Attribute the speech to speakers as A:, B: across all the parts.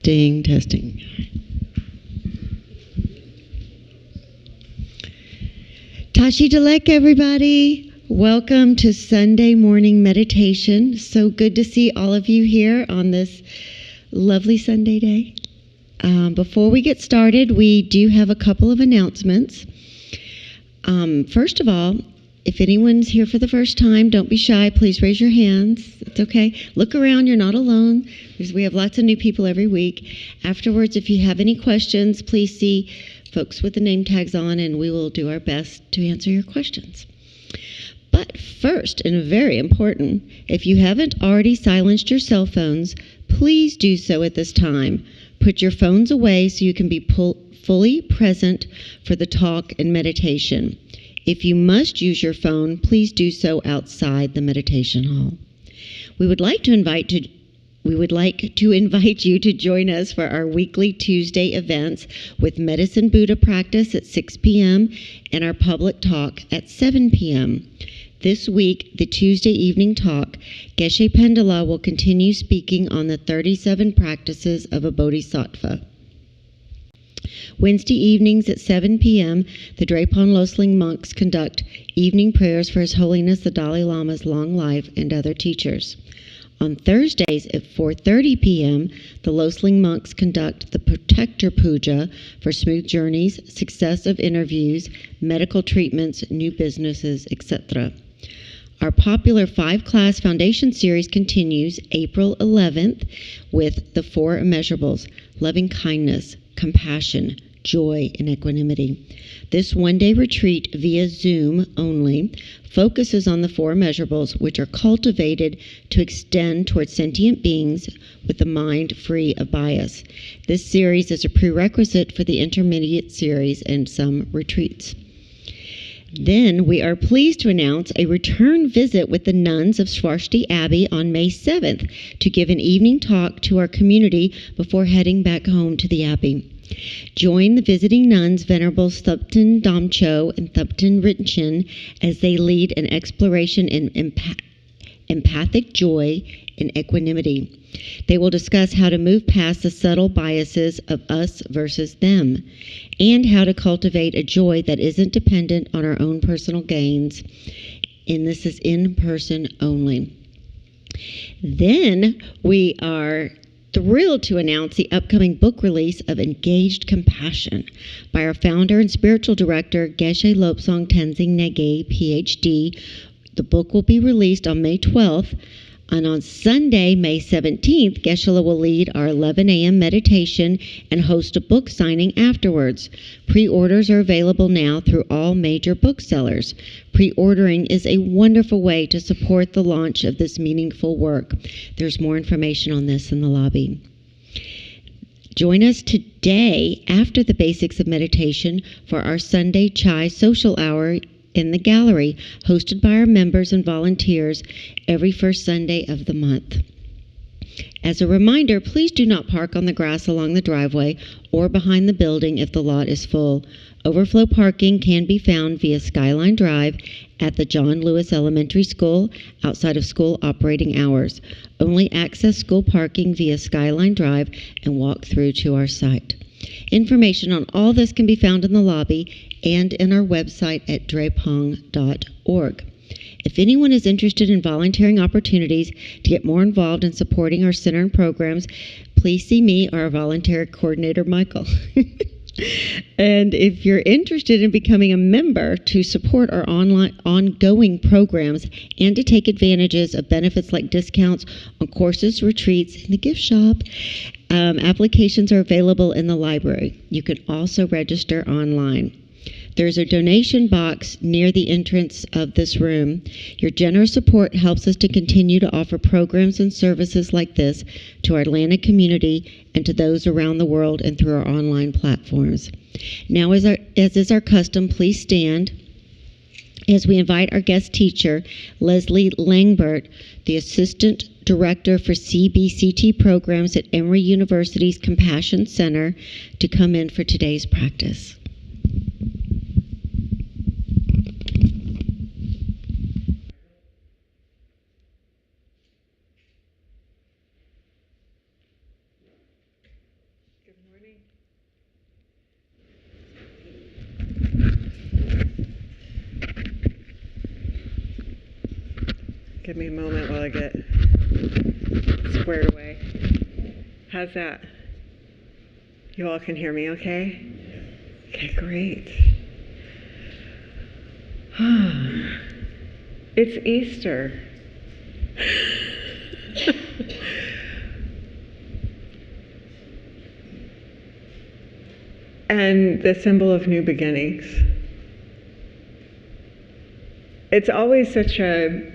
A: Testing, testing. Tashi Dalek, everybody. Welcome to Sunday morning meditation. So good to see all of you here on this lovely Sunday day. Before we get started, we do have a couple of announcements. First of all, if anyone's here for the first time, don't be shy. Please raise your hands. It's okay. Look around. You're not alone. We have lots of new people every week. Afterwards, if you have any questions, please see folks with the name tags on, and we will do our best to answer your questions. But first, and very important, if you haven't already silenced your cell phones, please do so at this time. Put your phones away so you can be fully present for the talk and meditation. If you must use your phone, please do so outside the meditation hall. We would like to invite you to join us for our weekly Tuesday events with Medicine Buddha practice at 6 p.m. and our public talk at 7 p.m. This week, the Tuesday evening talk, Geshe Pendala will continue speaking on the 37 practices of a bodhisattva. Wednesday evenings at 7 p.m., the Drepung Loseling monks conduct evening prayers for His Holiness the Dalai Lama's long life and other teachers. On Thursdays at 4:30 p.m., the Loseling monks conduct the Protector Puja for smooth journeys, success of interviews, medical treatments, new businesses, etc. Our popular 5-class foundation series continues April 11th with the 4 immeasurables: loving kindness, compassion, joy, and equanimity. This one-day retreat via Zoom only focuses on the 4 immeasurables, which are cultivated to extend towards sentient beings with a mind free of bias. This series is a prerequisite for the intermediate series and some retreats. Then we are pleased to announce a return visit with the nuns of Swarshti Abbey on May 7th to give an evening talk to our community before heading back home to the Abbey. Join the visiting nuns Venerable Thupten Damcho and Thupten Rinchen as they lead an exploration in empathic joy and equanimity. They will discuss how to move past the subtle biases of us versus them, and how to cultivate a joy that isn't dependent on our own personal gains. And this is in person only. Then we are thrilled to announce the upcoming book release of Engaged Compassion by our founder and spiritual director, Geshe Lobsang Tenzing Nege, Ph.D. The book will be released on May 12th, and on Sunday, May 17th, Geshe-la will lead our 11 a.m. meditation and host a book signing afterwards. Pre-orders are available now through all major booksellers. Pre-ordering is a wonderful way to support the launch of this meaningful work. There's more information on this in the lobby. Join us today after the basics of meditation for our Sunday Chai social hour in the gallery, hosted by our members and volunteers every first Sunday of the month. As a reminder, please do not park on the grass along the driveway or behind the building if the lot is full. Overflow parking can be found via Skyline Drive at the John Lewis Elementary School outside of school operating hours. Only access school parking via Skyline Drive and walk through to our site. Information on all this can be found in the lobby and in our website at drepung.org. If anyone is interested in volunteering opportunities to get more involved in supporting our center and programs, please see me or our volunteer coordinator, Michael. And if you're interested in becoming a member to support our ongoing programs and to take advantages of benefits like discounts on courses, retreats, and the gift shop, applications are available in the library. You can also register online. There's a donation box near the entrance of this room. Your generous support helps us to continue to offer programs and services like this to our Atlanta community and to those around the world and through our online platforms. Now, as is our custom, please stand as we invite our guest teacher, Leslie Langbert, the Assistant Director for CBCT Programs at Emory University's Compassion Center, to come in for today's practice.
B: Give me a moment while I get squared away. How's that? You all can hear me okay? Okay, great. It's Easter. And the symbol of new beginnings. It's always such a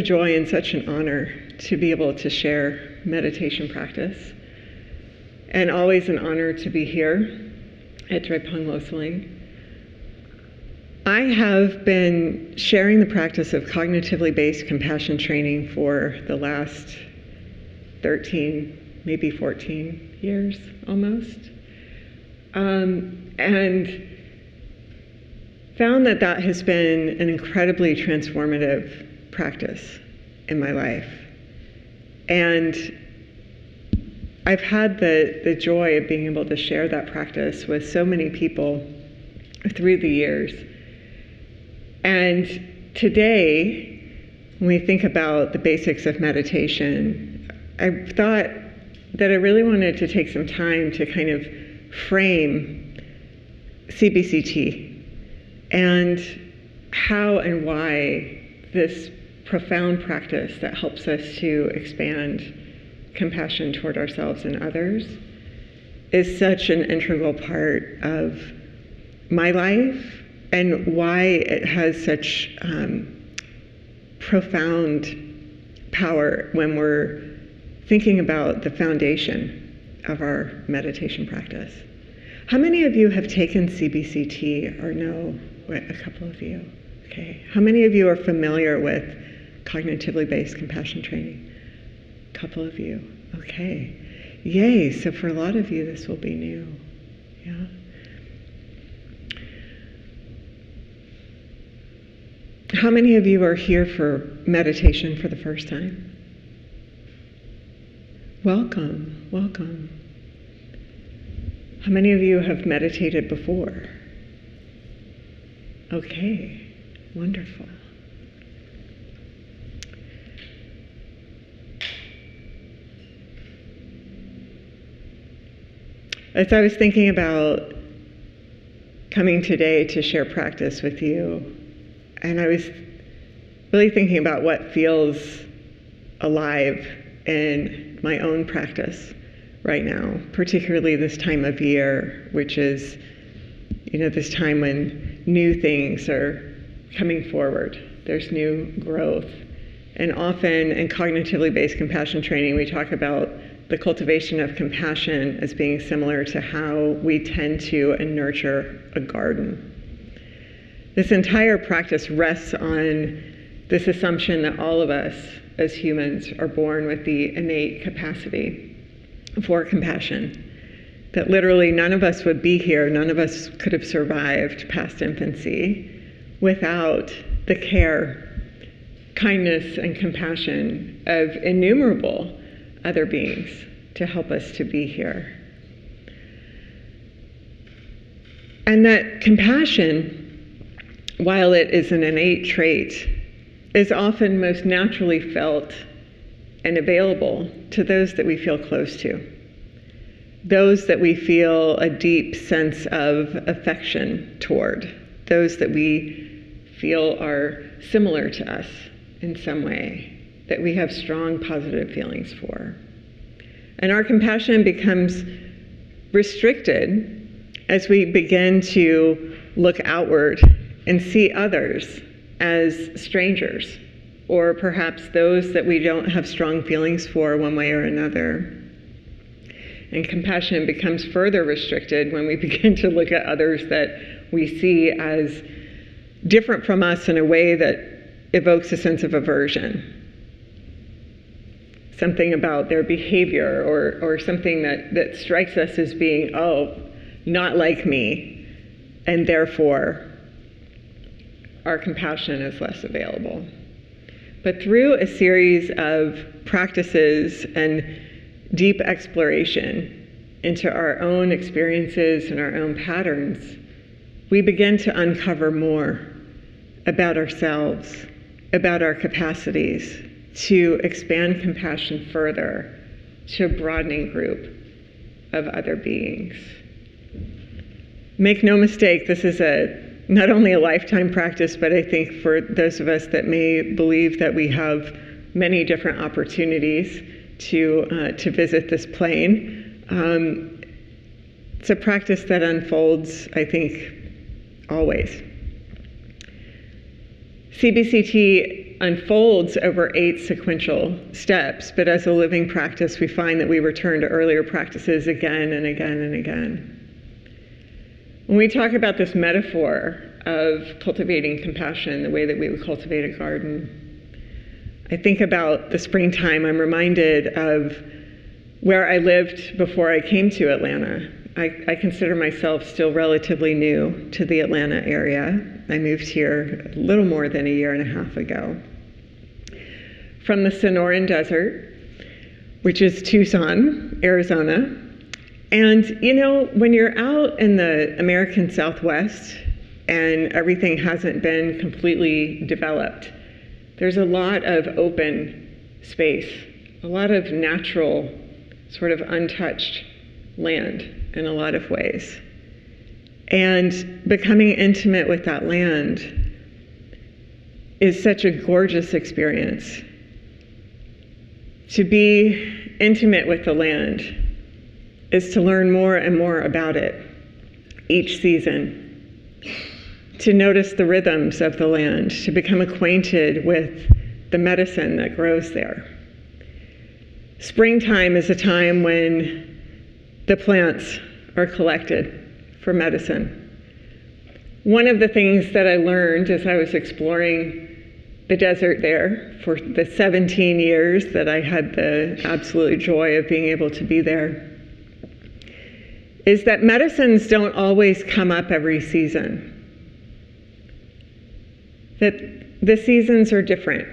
B: joy and such an honor to be able to share meditation practice, and always an honor to be here at Drepung Loseling. I have been sharing the practice of cognitively based compassion training for the last 13, maybe 14 years almost, and found that that has been an incredibly transformative practice in my life. And I've had the joy of being able to share that practice with so many people through the years. And today, when we think about the basics of meditation, I thought that I really wanted to take some time to kind of frame CBCT and how and why this profound practice that helps us to expand compassion toward ourselves and others is such an integral part of my life, and why it has such profound power when we're thinking about the foundation of our meditation practice. How many of you have taken CBCT or know? A couple of you. Okay. How many of you are familiar with cognitively based compassion training? A couple of you. Okay. Yay. So for a lot of you, this will be new. Yeah. How many of you are here for meditation for the first time? Welcome. Welcome. How many of you have meditated before? Okay. Wonderful. As I was thinking about coming today to share practice with you, and I was really thinking about what feels alive in my own practice right now, particularly this time of year, which is, this time when new things are coming forward. There's new growth. And often in cognitively based compassion training, we talk about the cultivation of compassion as being similar to how we tend to and nurture a garden. This entire practice rests on this assumption that all of us as humans are born with the innate capacity for compassion, that literally none of us would be here, none of us could have survived past infancy without the care, kindness, and compassion of innumerable other beings to help us to be here. And that compassion, while it is an innate trait, is often most naturally felt and available to those that we feel close to, those that we feel a deep sense of affection toward, those that we feel are similar to us in some way, that we have strong positive feelings for. And our compassion becomes restricted as we begin to look outward and see others as strangers, or perhaps those that we don't have strong feelings for one way or another. And compassion becomes further restricted when we begin to look at others that we see as different from us in a way that evokes a sense of aversion. Something about their behavior or something that strikes us as being, not like me, and therefore our compassion is less available. But through a series of practices and deep exploration into our own experiences and our own patterns, we begin to uncover more about ourselves about our capacities to expand compassion further to a broadening group of other beings. Make no mistake, this is not only a lifetime practice, but I think for those of us that may believe that we have many different opportunities to visit this plane, it's a practice that unfolds, I think, always. CBCT unfolds over 8 sequential steps, but as a living practice, we find that we return to earlier practices again and again and again. When we talk about this metaphor of cultivating compassion, the way that we would cultivate a garden, I think about the springtime. I'm reminded of where I lived before I came to Atlanta. I consider myself still relatively new to the Atlanta area. I moved here a little more than a year and a half ago. From the Sonoran Desert, which is Tucson, Arizona. And you know, when you're out in the American Southwest and everything hasn't been completely developed, there's a lot of open space, a lot of natural, sort of untouched land in a lot of ways. And becoming intimate with that land is such a gorgeous experience. To be intimate with the land is to learn more and more about it each season, to notice the rhythms of the land, to become acquainted with the medicine that grows there. Springtime is a time when the plants are collected for medicine. One of the things that I learned as I was exploring the desert there for the 17 years that I had the absolute joy of being able to be there is that medicines don't always come up every season. That the seasons are different.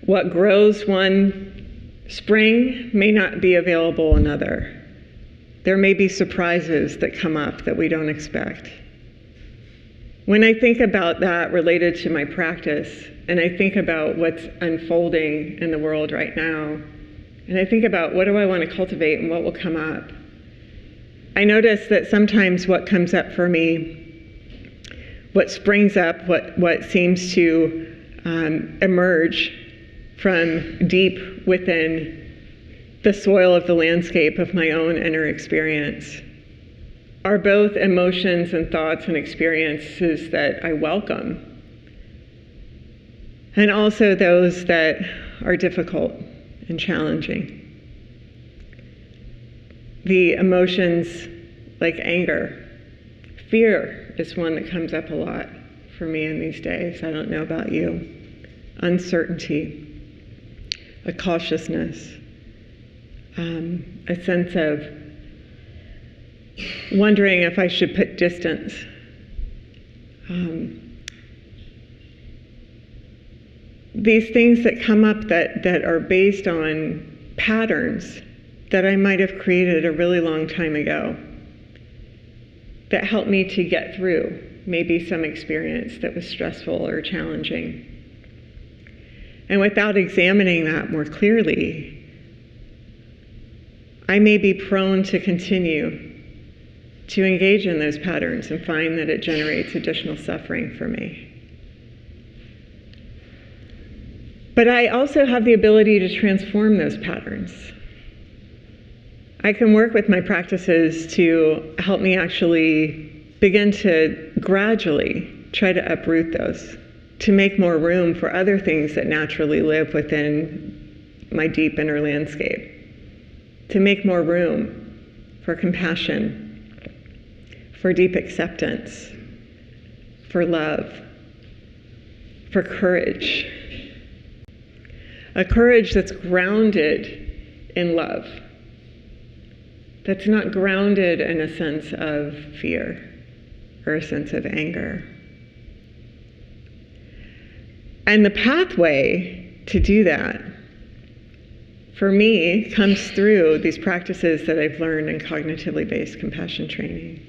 B: What grows one spring may not be available another. There may be surprises that come up that we don't expect. When I think about that related to my practice, and I think about what's unfolding in the world right now, and I think about what do I want to cultivate and what will come up, I notice that sometimes what comes up for me, what springs up, what seems to emerge from deep within the soil of the landscape of my own inner experience, are both emotions and thoughts and experiences that I welcome, and also those that are difficult and challenging. The emotions like anger, fear is one that comes up a lot for me in these days. I don't know about you. Uncertainty, a cautiousness, a sense of wondering if I should put distance. These things that come up that are based on patterns that I might have created a really long time ago that helped me to get through maybe some experience that was stressful or challenging. And without examining that more clearly, I may be prone to continue to engage in those patterns and find that it generates additional suffering for me. But I also have the ability to transform those patterns. I can work with my practices to help me actually begin to gradually try to uproot those, to make more room for other things that naturally live within my deep inner landscape, to make more room for compassion, for deep acceptance, for love, for courage. A courage that's grounded in love, that's not grounded in a sense of fear or a sense of anger. And the pathway to do that, for me, comes through these practices that I've learned in cognitively based compassion training.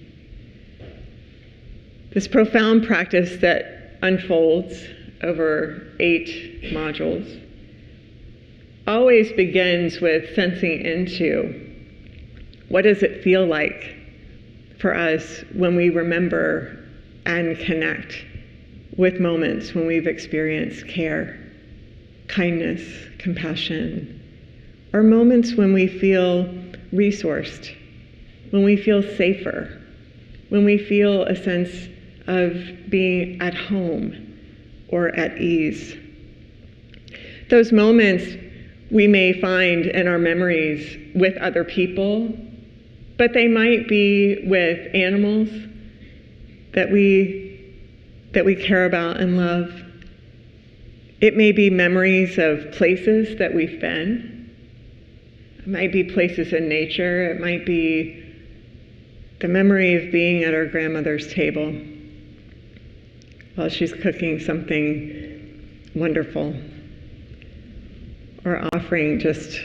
B: This profound practice that unfolds over 8 modules, always begins with sensing into what does it feel like for us when we remember and connect with moments when we've experienced care, kindness, compassion, or moments when we feel resourced, when we feel safer, when we feel a sense of being at home or at ease. Those moments we may find in our memories with other people, but they might be with animals that we care about and love. It may be memories of places that we've been. It might be places in nature. It might be the memory of being at our grandmother's table while she's cooking something wonderful, or offering just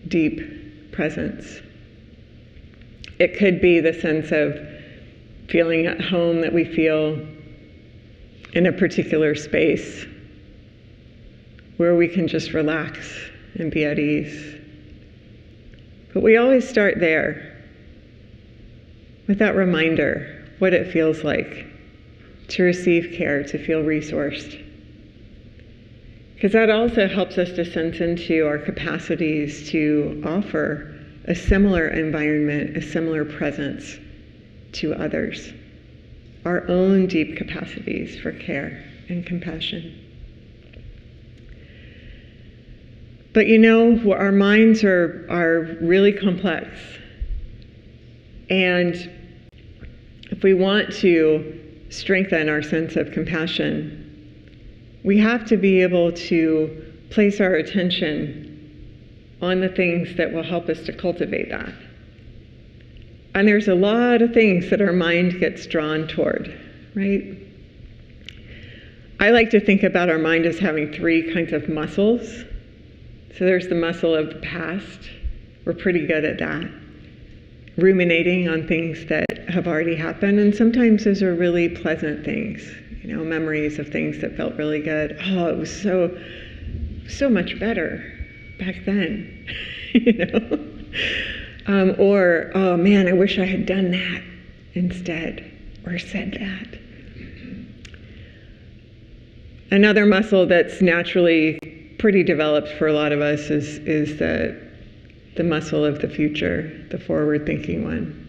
B: deep presence. It could be the sense of feeling at home that we feel in a particular space where we can just relax and be at ease. But we always start there with that reminder, what it feels like to receive care, to feel resourced. Because that also helps us to sense into our capacities to offer a similar environment, a similar presence to others. Our own deep capacities for care and compassion. But you know, our minds are really complex. And if we want to strengthen our sense of compassion, we have to be able to place our attention on the things that will help us to cultivate that. And there's a lot of things that our mind gets drawn toward, right? I like to think about our mind as having 3 kinds of muscles. So there's the muscle of the past. We're pretty good at that. Ruminating on things that have already happened. And sometimes those are really pleasant things, you know, memories of things that felt really good. Oh, it was so much better back then, you know? Or, oh man, I wish I had done that instead, or said that. Another muscle that's naturally pretty developed for a lot of us is the muscle of the future, the forward-thinking one.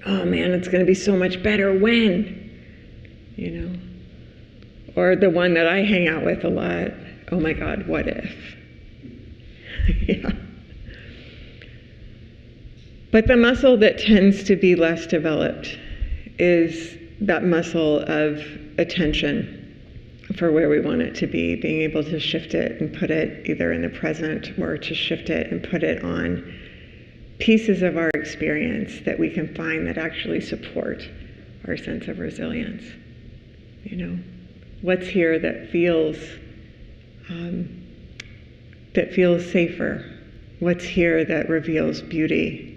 B: Oh man, it's going to be so much better when, you know? Or the one that I hang out with a lot, oh my God, what if? Yeah. But the muscle that tends to be less developed is that muscle of attention for where we want it to be, being able to shift it and put it either in the present or to shift it and put it on pieces of our experience that we can find that actually support our sense of resilience. You know, what's here that feels safer? What's here that reveals beauty?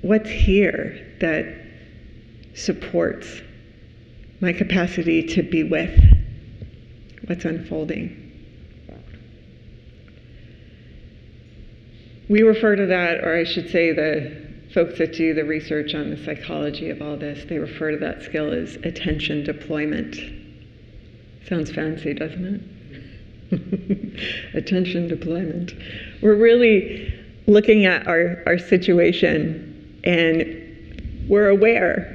B: What's here that supports my capacity to be with what's unfolding? We refer to that, or I should say the folks that do the research on the psychology of all this, they refer to that skill as attention deployment. Sounds fancy, doesn't it? Attention deployment. We're really looking at our situation, and we're aware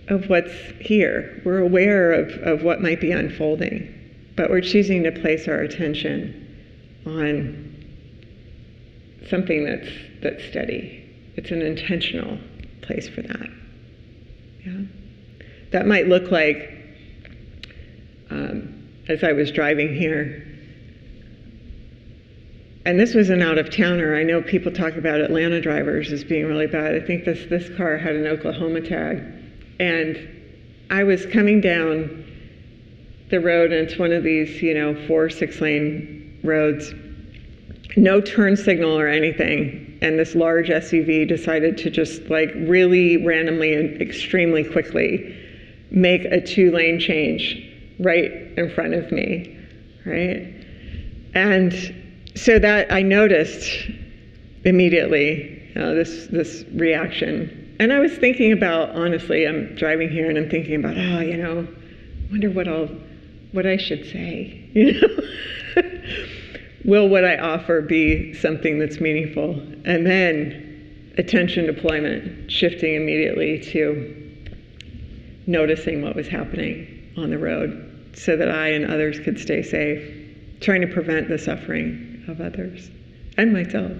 B: of what's here. We're aware of what might be unfolding, but we're choosing to place our attention on something that's steady. It's an intentional place for that. Yeah, that might look like, as I was driving here, and this was an out-of-towner. I know people talk about Atlanta drivers as being really bad. I think this car had an Oklahoma tag. And I was coming down the road, and it's one of these, 4 6-lane roads, no turn signal or anything. And this large SUV decided to just really randomly and extremely quickly make a 2-lane change right in front of me, right? And so that I noticed immediately this reaction. And I was thinking about, honestly, I'm driving here and I'm thinking about, I wonder what I should say, Will what I offer be something that's meaningful? And then attention deployment, shifting immediately to noticing what was happening on the road so that I and others could stay safe, trying to prevent the suffering of others and myself.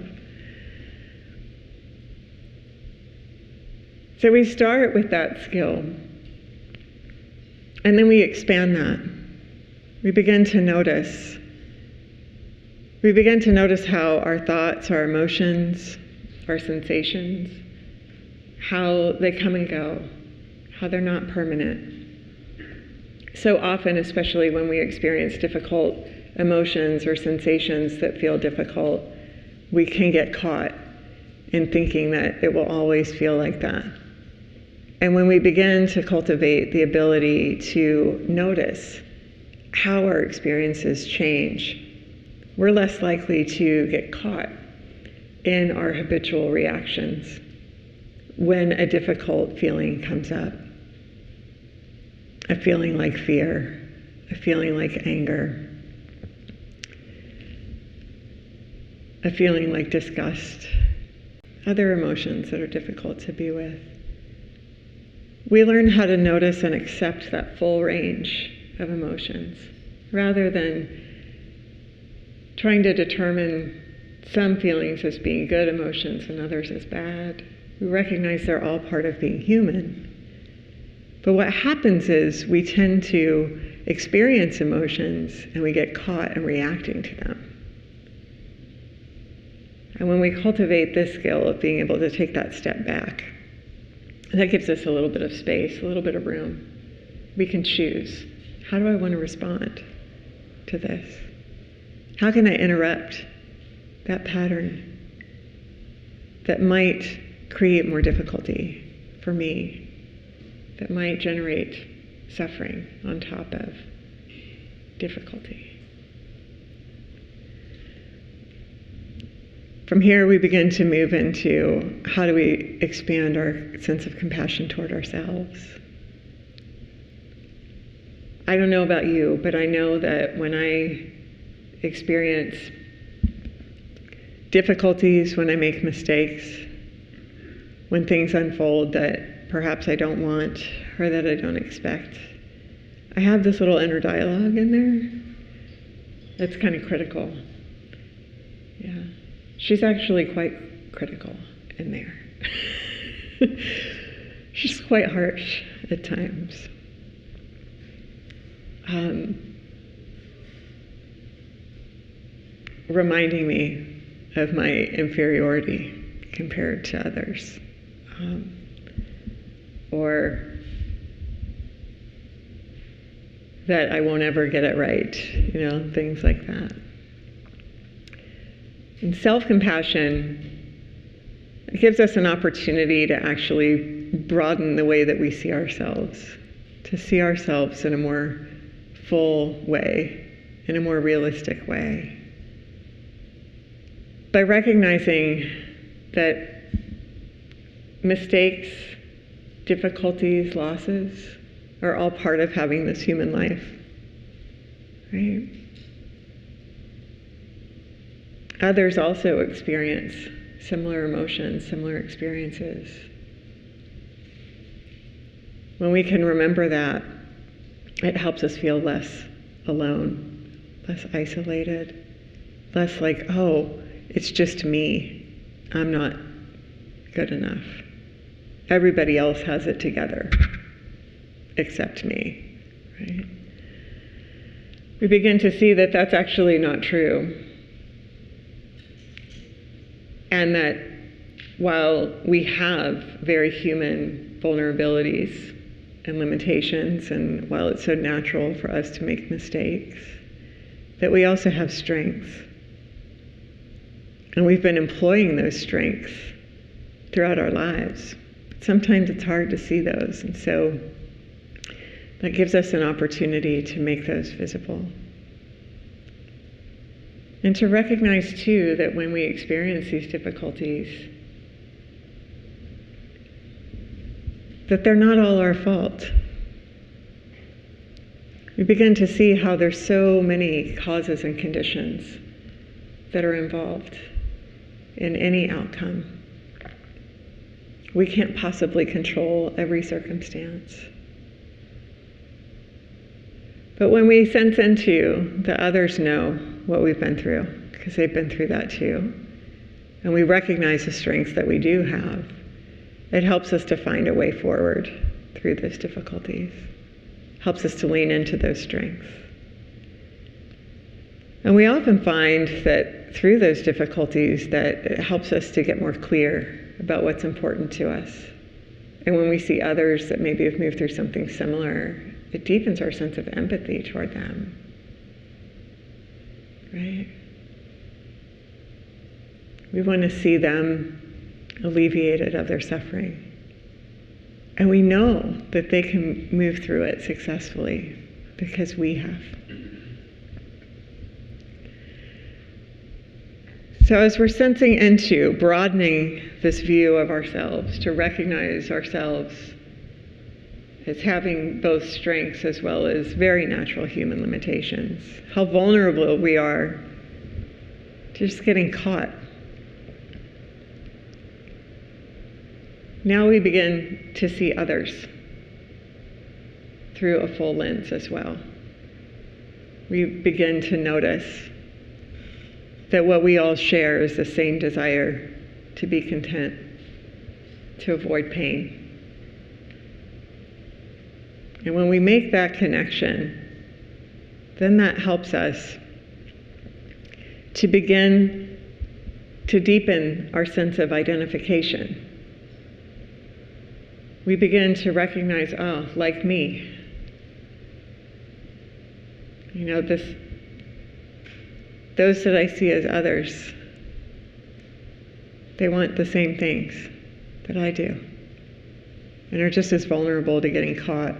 B: So we start with that skill, and then we expand that. We begin to notice. We begin to notice how our thoughts, our emotions, our sensations, how they come and go, how they're not permanent. So often, especially when we experience difficult emotions or sensations that feel difficult, we can get caught in thinking that it will always feel like that. And when we begin to cultivate the ability to notice how our experiences change, we're less likely to get caught in our habitual reactions when a difficult feeling comes up. A feeling like fear, a feeling like anger, a feeling like disgust, other emotions that are difficult to be with. We learn how to notice and accept that full range of emotions rather than trying to determine some feelings as being good emotions and others as bad. We recognize they're all part of being human. But what happens is we tend to experience emotions and we get caught in reacting to them. And when we cultivate this skill of being able to take that step back, that gives us a little bit of space, a little bit of room. We can choose. How do I want to respond to this? How can I interrupt that pattern that might create more difficulty for me, that might generate suffering on top of difficulty? From here, we begin to move into how do we expand our sense of compassion toward ourselves. I don't know about you, but I know that when I experience difficulties, when I make mistakes, when things unfold that perhaps I don't want or that I don't expect, I have this little inner dialogue in there that's kind of critical. Yeah. She's actually quite critical in there. She's quite harsh at times. Reminding me of my inferiority compared to others. Or that I won't ever get it right, things like that. And self-compassion, it gives us an opportunity to actually broaden the way that we see ourselves, to see ourselves in a more full way, in a more realistic way. By recognizing that mistakes, difficulties, losses are all part of having this human life, right? Others also experience similar emotions, similar experiences. When we can remember that, it helps us feel less alone, less isolated, less like, oh, it's just me. I'm not good enough. Everybody else has it together, except me, right? We begin to see that that's actually not true. And that while we have very human vulnerabilities and limitations, and while it's so natural for us to make mistakes, that we also have strengths. And we've been employing those strengths throughout our lives. Sometimes it's hard to see those. And so that gives us an opportunity to make those visible. And to recognize, too, that when we experience these difficulties, that they're not all our fault. We begin to see how there's so many causes and conditions that are involved in any outcome. We can't possibly control every circumstance. But when we sense into that others know what we've been through, because they've been through that too, and we recognize the strengths that we do have, it helps us to find a way forward through those difficulties, helps us to lean into those strengths. And we often find that through those difficulties that it helps us to get more clear about what's important to us. And when we see others that maybe have moved through something similar, it deepens our sense of empathy toward them. Right? We want to see them alleviated of their suffering. And we know that they can move through it successfully because we have. So as we're sensing into broadening this view of ourselves, to recognize ourselves as having both strengths as well as very natural human limitations, how vulnerable we are to just getting caught. Now we begin to see others through a full lens as well. We begin to notice that what we all share is the same desire to be content, to avoid pain. And when we make that connection, then that helps us to begin to deepen our sense of identification. We begin to recognize, oh, like me. You know, those that I see as others, they want the same things that I do, and are just as vulnerable to getting caught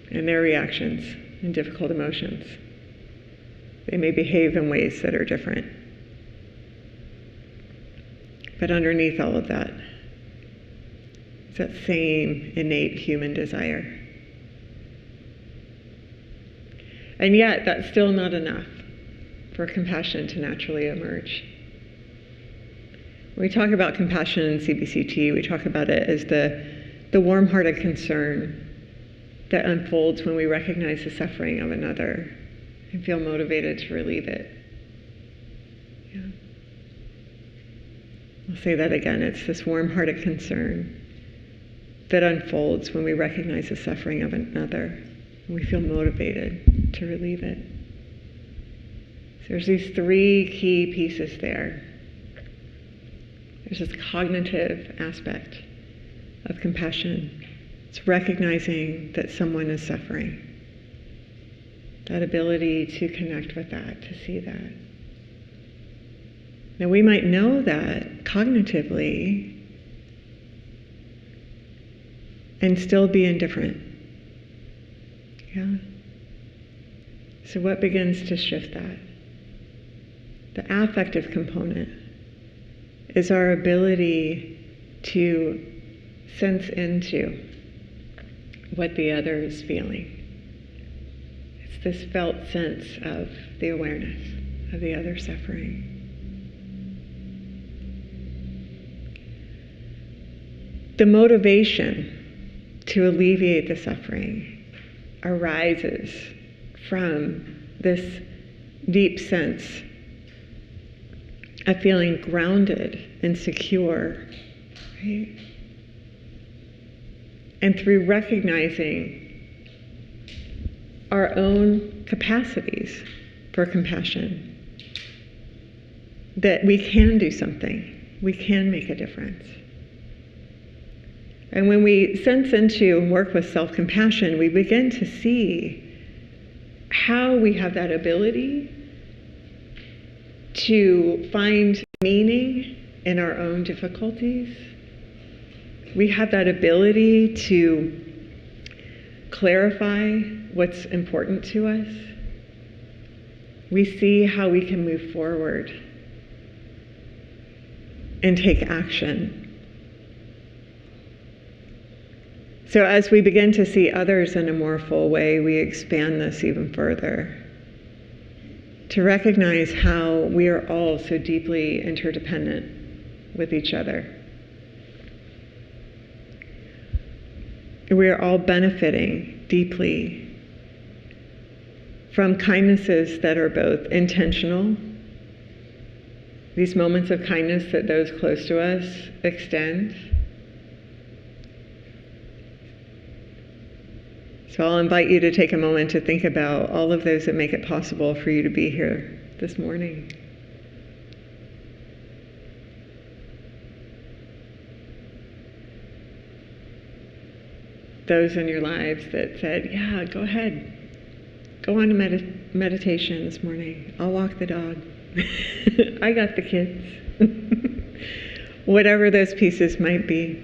B: in their reactions and difficult emotions. They may behave in ways that are different. But underneath all of that is that same innate human desire. And yet, that's still not enough for compassion to naturally emerge. When we talk about compassion in CBCT, we talk about it as the warm-hearted concern that unfolds when we recognize the suffering of another and feel motivated to relieve it. Yeah. I'll say that again. It's this warm-hearted concern that unfolds when we recognize the suffering of another and we feel motivated to relieve it. So there's these three key pieces there. There's this cognitive aspect of compassion. It's recognizing that someone is suffering. That ability to connect with that, to see that. Now we might know that cognitively and still be indifferent. Yeah? So what begins to shift that? The affective component is our ability to sense into what the other is feeling. It's this felt sense of the awareness of the other suffering. The motivation to alleviate the suffering arises from this deep sense of feeling grounded and secure, right? And through recognizing our own capacities for compassion, that we can do something, we can make a difference. And when we sense into and work with self-compassion, we begin to see how we have that ability to find meaning in our own difficulties. We have that ability to clarify what's important to us. We see how we can move forward and take action. So as we begin to see others in a more full way, we expand this even further to recognize how we are all so deeply interdependent with each other. We are all benefiting deeply from kindnesses that are both intentional, these moments of kindness that those close to us extend. So I'll invite you to take a moment to think about all of those that make it possible for you to be here this morning. Those in your lives that said, yeah, go ahead. Go on to meditation this morning. I'll walk the dog. I got the kids. Whatever those pieces might be.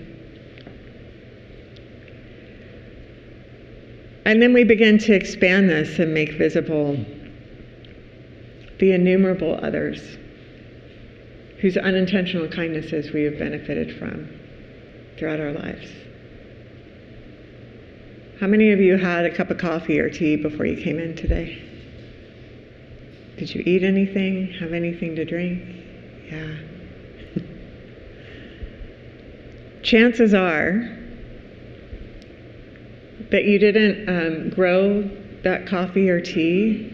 B: And then we begin to expand this and make visible the innumerable others whose unintentional kindnesses we have benefited from throughout our lives. How many of you had a cup of coffee or tea before you came in today? Did you eat anything? Have anything to drink? Yeah. Chances are that you didn't grow that coffee or tea.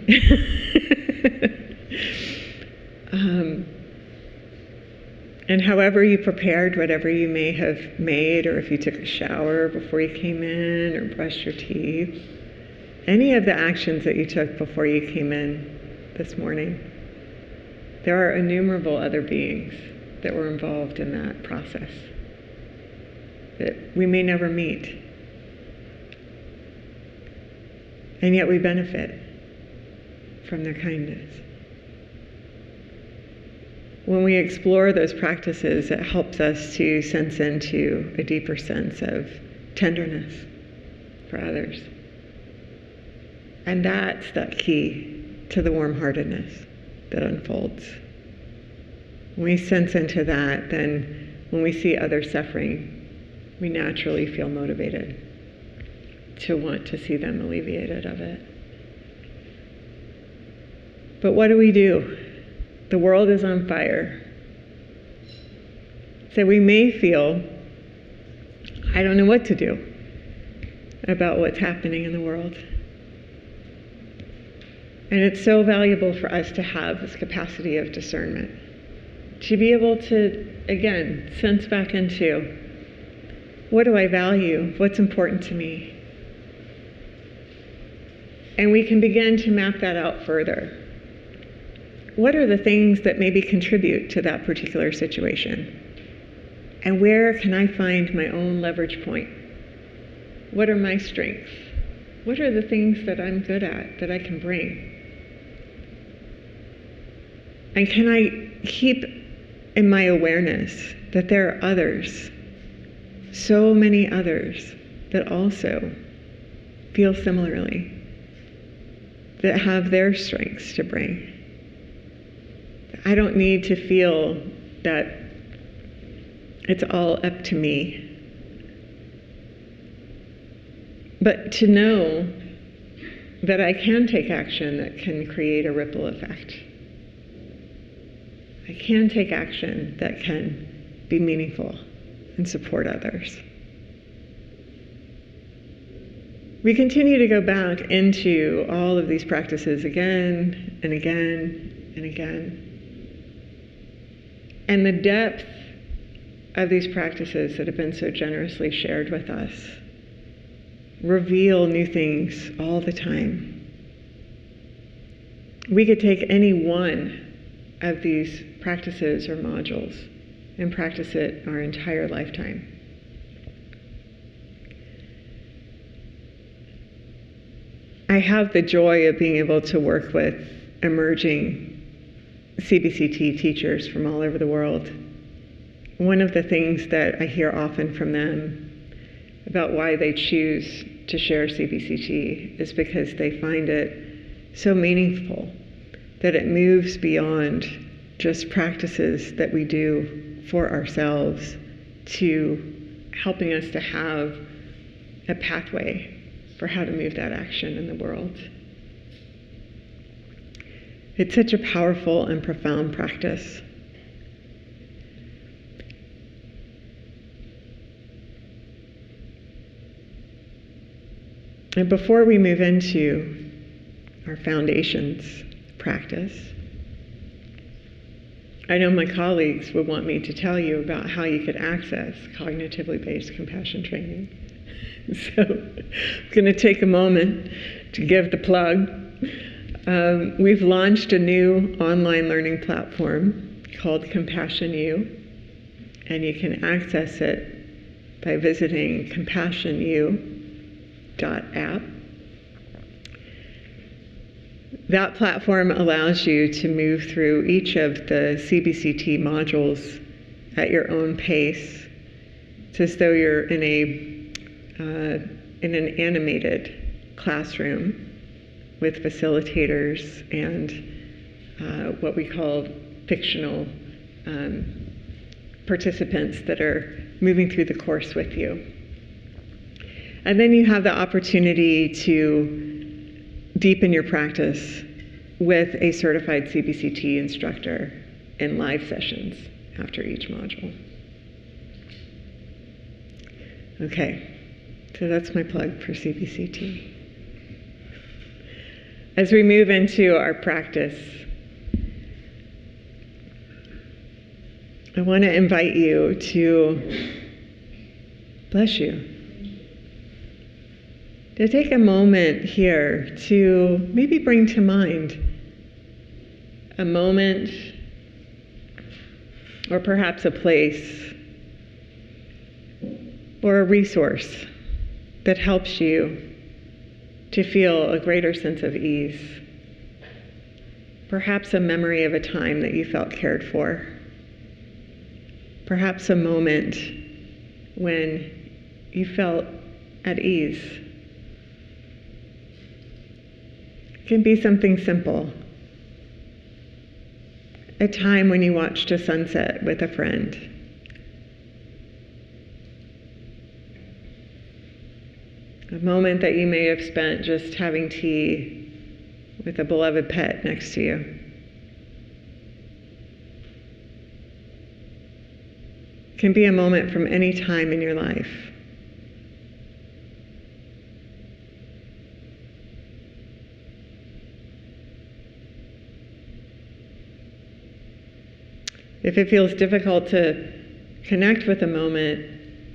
B: And however you prepared whatever you may have made, or if you took a shower before you came in, or brushed your teeth, any of the actions that you took before you came in this morning, there are innumerable other beings that were involved in that process that we may never meet. And yet we benefit from their kindness. When we explore those practices, it helps us to sense into a deeper sense of tenderness for others. And that's that key to the warm-heartedness that unfolds. When we sense into that, then when we see others suffering, we naturally feel motivated to want to see them alleviated of it. But what do? The world is on fire. So we may feel, I don't know what to do about what's happening in the world. And it's so valuable for us to have this capacity of discernment, to be able to, again, sense back into, what do I value? What's important to me? And we can begin to map that out further. What are the things that maybe contribute to that particular situation? And where can I find my own leverage point? What are my strengths? What are the things that I'm good at, that I can bring? And can I keep in my awareness that there are others, so many others, that also feel similarly, that have their strengths to bring? I don't need to feel that it's all up to me, but to know that I can take action that can create a ripple effect. I can take action that can be meaningful and support others. We continue to go back into all of these practices again and again and again. And the depth of these practices that have been so generously shared with us reveal new things all the time. We could take any one of these practices or modules and practice it our entire lifetime. I have the joy of being able to work with emerging CBCT teachers from all over the world. One of the things that I hear often from them about why they choose to share CBCT is because they find it so meaningful that it moves beyond just practices that we do for ourselves to helping us to have a pathway for how to move that action in the world. It's such a powerful and profound practice. And before we move into our foundations practice, I know my colleagues would want me to tell you about how you could access cognitively based compassion training. So I'm going to take a moment to give the plug. We've launched a new online learning platform called Compassion U, and you can access it by visiting compassionu.app. That platform allows you to move through each of the CBCT modules at your own pace. It's as though you're in an animated classroom with facilitators and what we call fictional participants that are moving through the course with you. And then you have the opportunity to deepen your practice with a certified CBCT instructor in live sessions after each module. Okay, so that's my plug for CBCT. As we move into our practice, I want to invite you to, bless you, to take a moment here to maybe bring to mind a moment or perhaps a place or a resource that helps you to feel a greater sense of ease. Perhaps a memory of a time that you felt cared for. Perhaps a moment when you felt at ease. It can be something simple. A time when you watched a sunset with a friend. A moment that you may have spent just having tea with a beloved pet next to you. It can be a moment from any time in your life. If it feels difficult to connect with a moment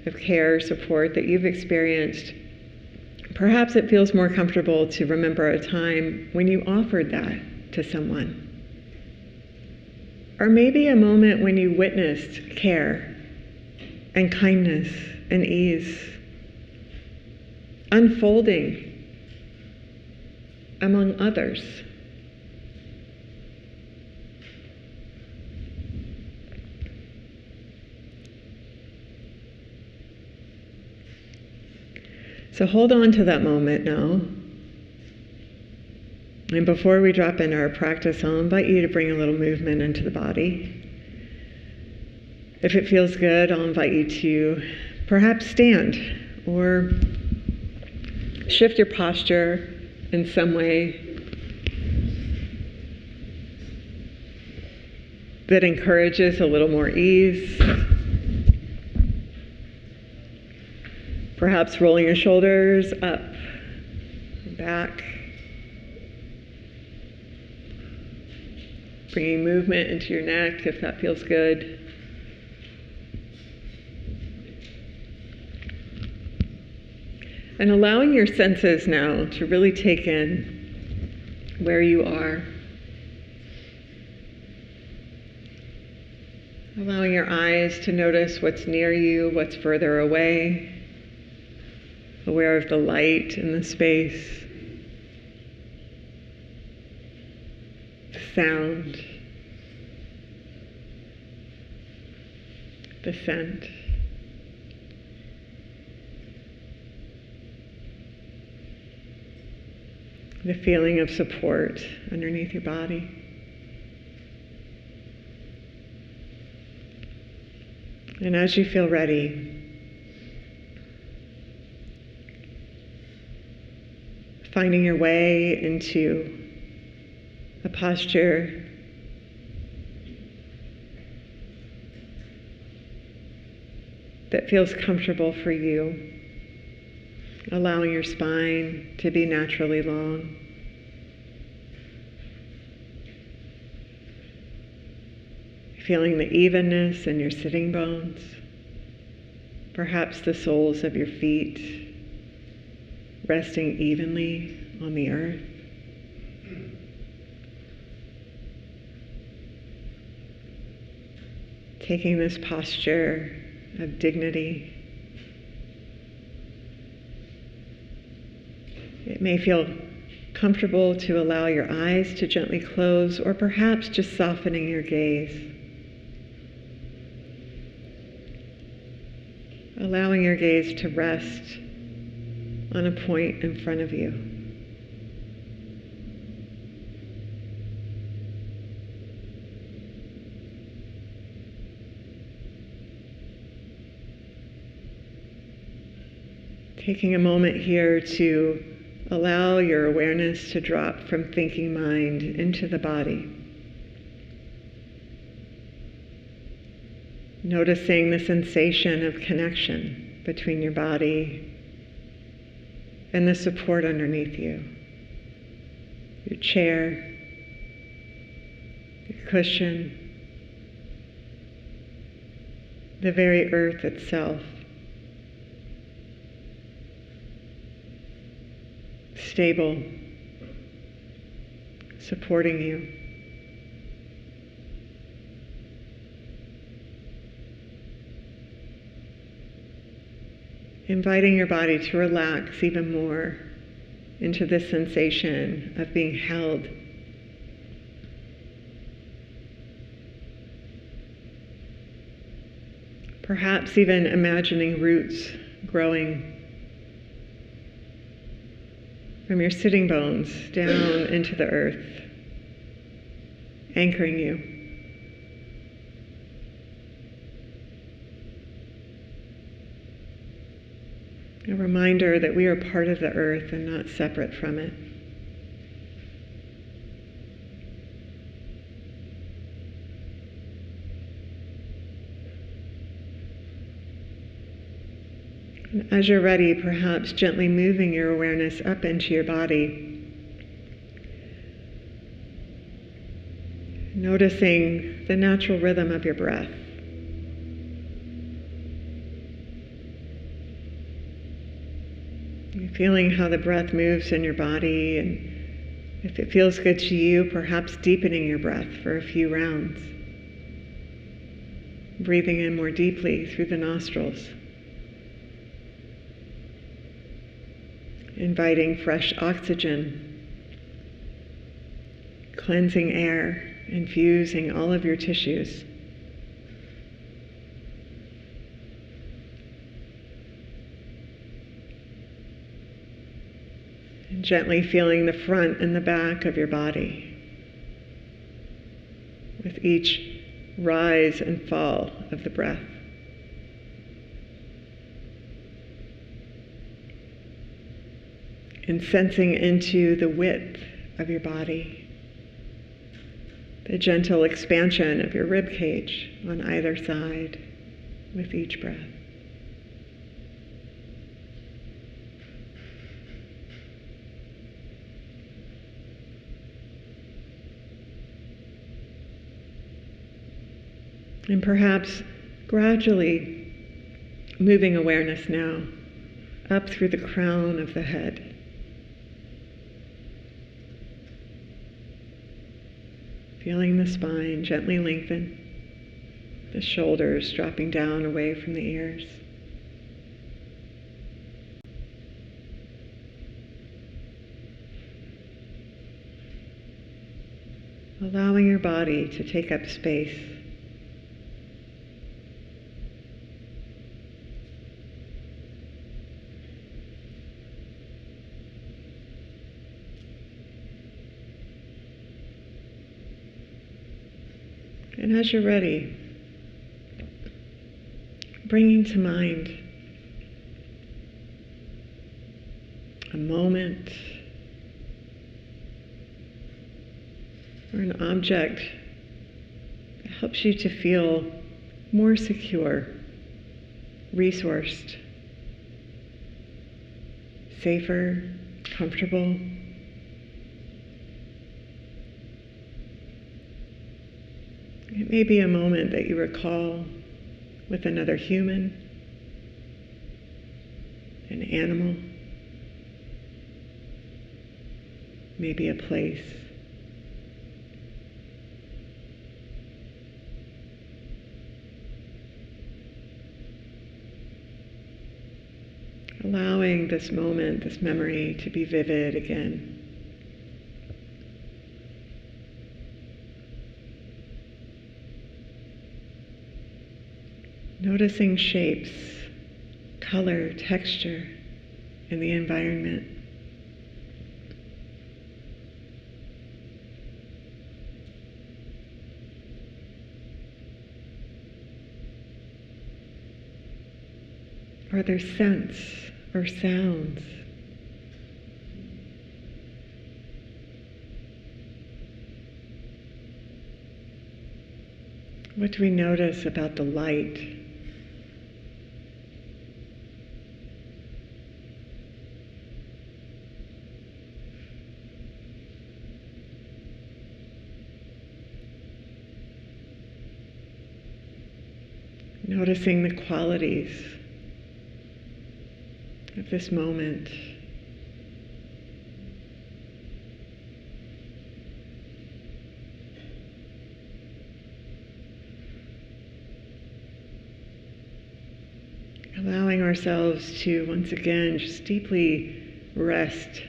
B: of care or support that you've experienced, perhaps it feels more comfortable to remember a time when you offered that to someone. Or maybe a moment when you witnessed care and kindness and ease unfolding among others. So hold on to that moment now. And before we drop into our practice, I'll invite you to bring a little movement into the body. If it feels good, I'll invite you to perhaps stand or shift your posture in some way that encourages a little more ease. Perhaps rolling your shoulders up and back. Bringing movement into your neck if that feels good. And allowing your senses now to really take in where you are. Allowing your eyes to notice what's near you, what's further away. Aware of the light in the space. The sound. The scent. the feeling of support underneath your body. And as you feel ready, finding your way into a posture that feels comfortable for you, allowing your spine to be naturally long. Feeling the evenness in your sitting bones, perhaps the soles of your feet resting evenly on the earth. Taking this posture of dignity. It may feel comfortable to allow your eyes to gently close, or perhaps just softening your gaze. Allowing your gaze to rest on a point in front of you. Taking a moment here to allow your awareness to drop from thinking mind into the body. Noticing the sensation of connection between your body and the support underneath you. Your chair, your cushion, the very earth itself. Stable, supporting you. Inviting your body to relax even more into this sensation of being held. Perhaps even imagining roots growing from your sitting bones down into the earth, anchoring you. A reminder that we are part of the earth and not separate from it. And as you're ready, perhaps gently moving your awareness up into your body. Noticing the natural rhythm of your breath. Feeling how the breath moves in your body, and if it feels good to you, perhaps deepening your breath for a few rounds. Breathing in more deeply through the nostrils. Inviting fresh oxygen, cleansing air, infusing all of your tissues. And gently feeling the front and the back of your body with each rise and fall of the breath. And sensing into the width of your body, the gentle expansion of your rib cage on either side with each breath. And perhaps gradually moving awareness now up through the crown of the head. Feeling the spine gently lengthen, the shoulders dropping down away from the ears. Allowing your body to take up space. And as you're ready, bringing to mind a moment or an object that helps you to feel more secure, resourced, safer, comfortable. It may be a moment that you recall with another human, an animal, maybe a place. Allowing this moment, this memory to be vivid again. Noticing shapes, color, texture in the environment. Are there scents or sounds? What do we notice about the light? Noticing the qualities of this moment. Allowing ourselves to once again just deeply rest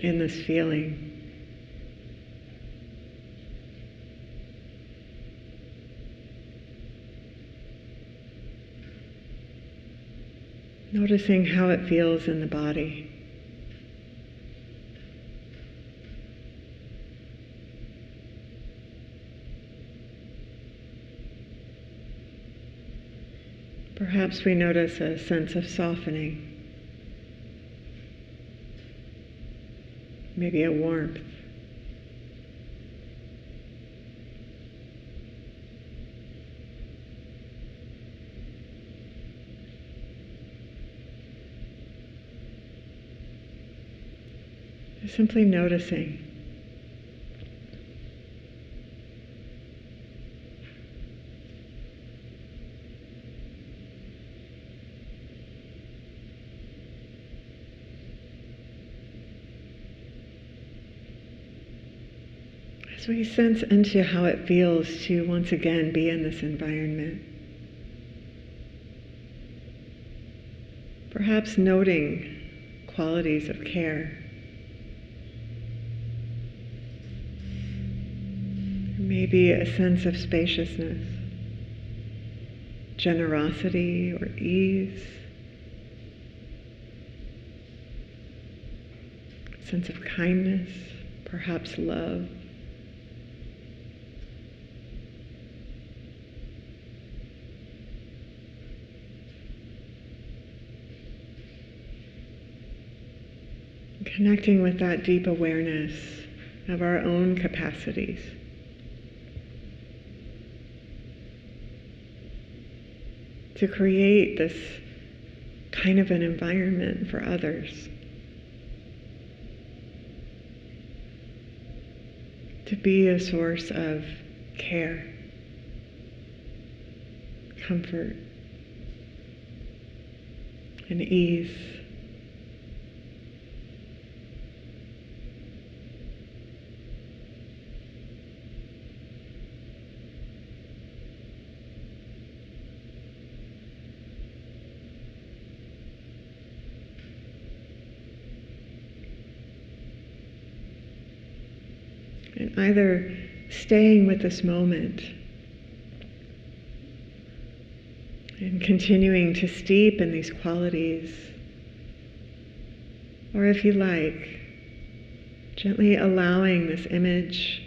B: in this feeling. Noticing how it feels in the body. Perhaps we notice a sense of softening, maybe a warmth. Simply noticing. As we sense into how it feels to once again be in this environment. Perhaps noting qualities of care. Maybe a sense of spaciousness, generosity or ease, a sense of kindness, perhaps love. Connecting with that deep awareness of our own capacities. To create this kind of an environment for others. To be a source of care, comfort, and ease. And either staying with this moment and continuing to steep in these qualities, or if you like, gently allowing this image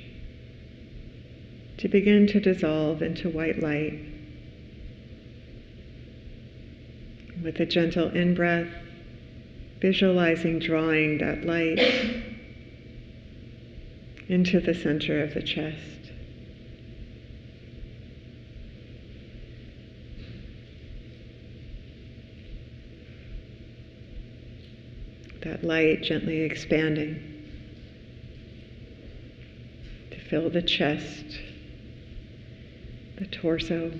B: to begin to dissolve into white light. With a gentle in-breath, visualizing drawing that light into the center of the chest. That light gently expanding to fill the chest, the torso,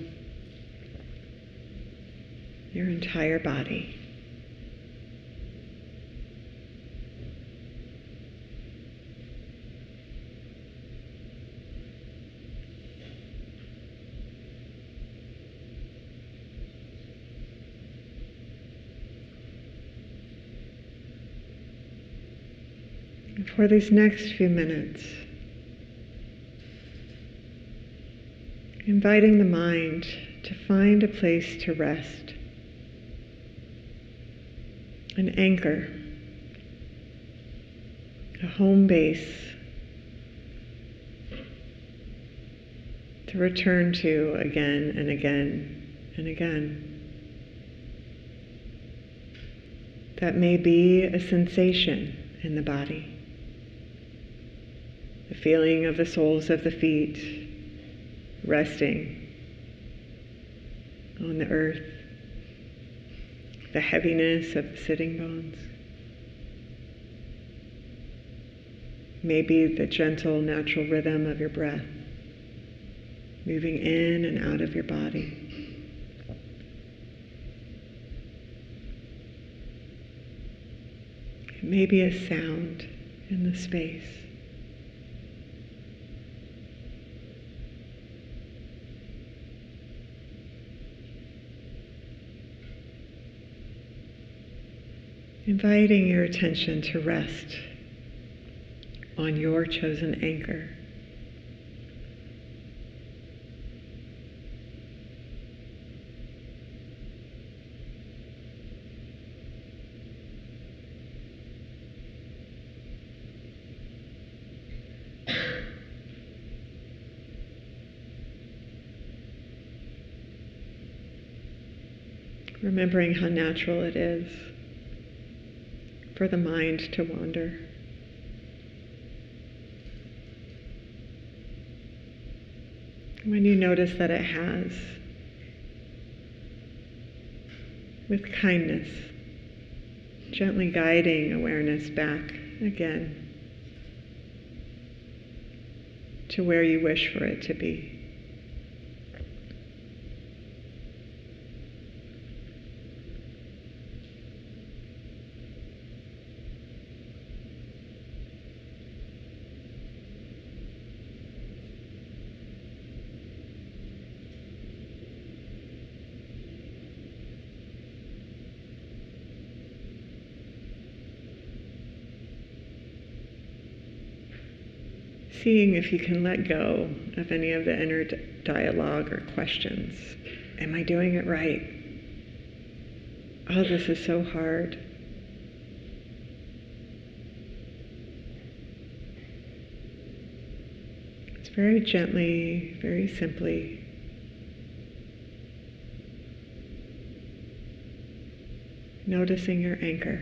B: your entire body. And for these next few minutes, inviting the mind to find a place to rest, an anchor, a home base to return to again and again and again. That may be a sensation in the body, the feeling of the soles of the feet resting on the earth, the heaviness of the sitting bones. Maybe the gentle, natural rhythm of your breath, moving in and out of your body. It may be a sound in the space. Inviting your attention to rest on your chosen anchor. Remembering how natural it is for the mind to wander. When you notice that it has, with kindness, gently guiding awareness back again to where you wish for it to be. Seeing if you can let go of any of the inner dialogue or questions. Am I doing it right? Oh, this is so hard. It's very gently, very simply noticing your anchor.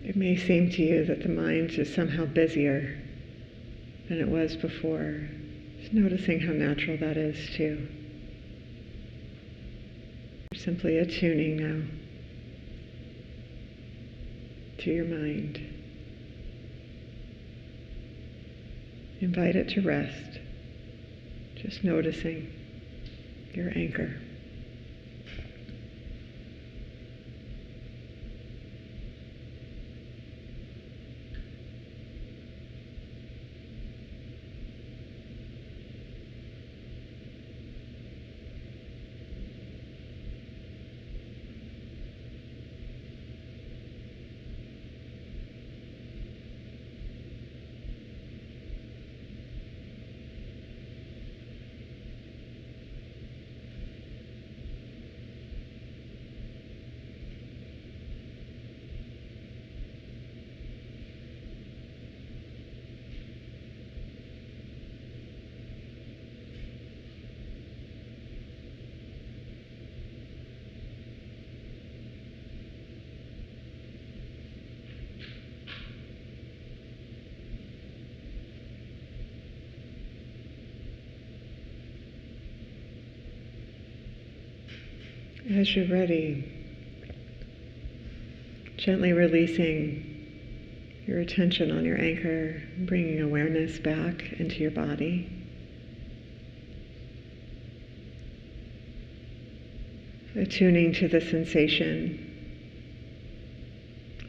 B: It may seem to you that the mind is somehow busier than it was before. Just noticing how natural that is too. Simply attuning now to your mind. Invite it to rest, just noticing your anchor. As you're ready, gently releasing your attention on your anchor, bringing awareness back into your body. Attuning to the sensation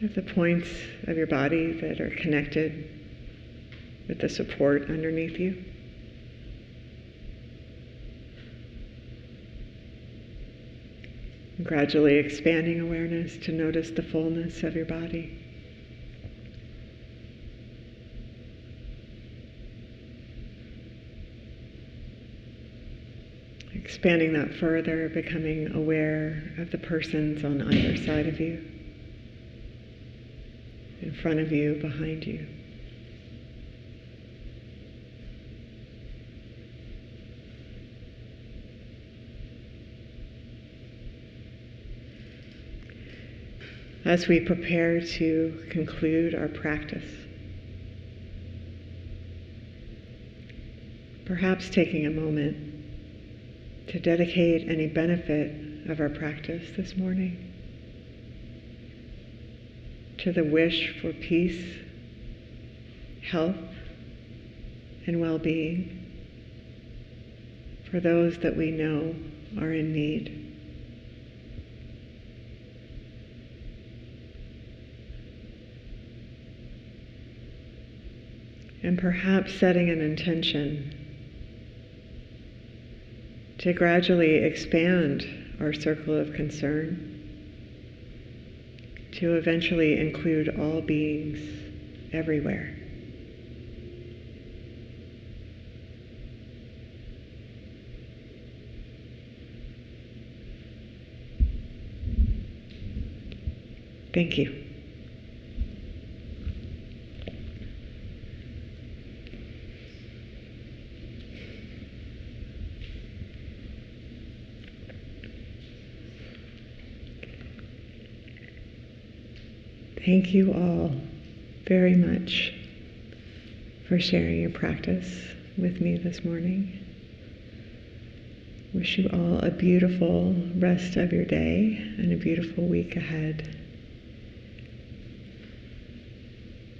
B: of the points of your body that are connected with the support underneath you. Gradually expanding awareness to notice the fullness of your body. Expanding that further, becoming aware of the persons on either side of you, in front of you, behind you. As we prepare to conclude our practice, perhaps taking a moment to dedicate any benefit of our practice this morning to the wish for peace, health, and well-being for those that we know are in need. And perhaps setting an intention to gradually expand our circle of concern to eventually include all beings everywhere. Thank you. Thank you all very much for sharing your practice with me this morning. Wish you all a beautiful rest of your day and a beautiful week ahead.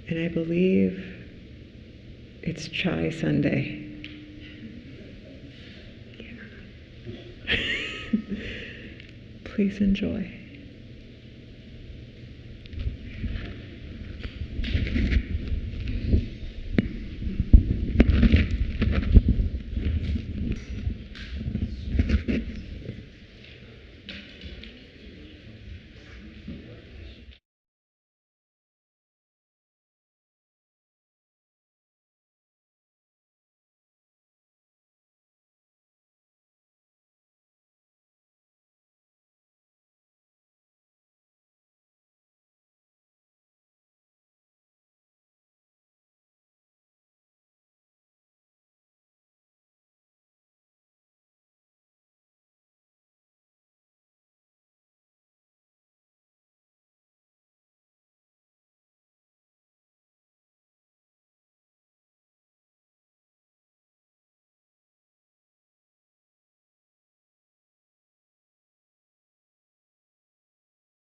B: And I believe it's Chai Sunday. Yeah. Please enjoy.